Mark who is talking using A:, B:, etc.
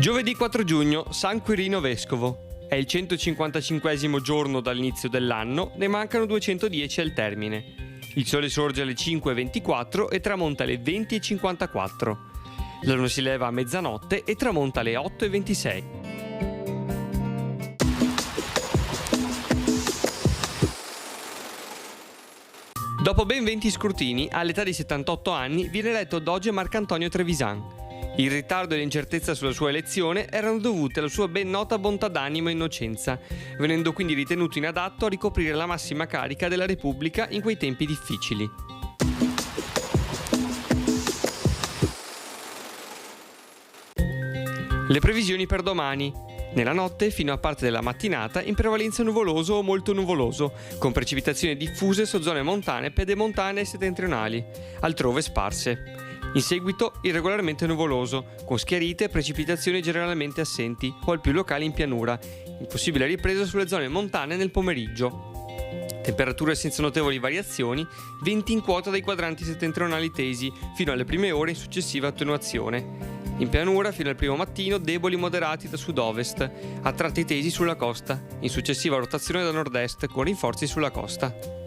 A: Giovedì 4 giugno, San Quirino Vescovo. È il 155esimo giorno dall'inizio dell'anno, ne mancano 210 al termine. Il sole sorge alle 5:24 e tramonta alle 20:54. L'anno si leva a mezzanotte e tramonta alle 8:26. Dopo ben 20 scrutini, all'età di 78 anni, viene eletto doge Marcantonio Trevisan. Il ritardo e l'incertezza sulla sua elezione erano dovute alla sua ben nota bontà d'animo e innocenza, venendo quindi ritenuto inadatto a ricoprire la massima carica della Repubblica in quei tempi difficili. Le previsioni per domani. Nella notte, fino a parte della mattinata, in prevalenza nuvoloso o molto nuvoloso, con precipitazioni diffuse su zone montane, pedemontane e settentrionali, altrove sparse. In seguito, irregolarmente nuvoloso, con schiarite e precipitazioni generalmente assenti o al più locali in pianura, in possibile ripresa sulle zone montane nel pomeriggio. Temperature senza notevoli variazioni, venti in quota dai quadranti settentrionali tesi, fino alle prime ore in successiva attenuazione. In pianura, fino al primo mattino, deboli moderati da sud-ovest, a tratti tesi sulla costa, in successiva rotazione da nord-est con rinforzi sulla costa.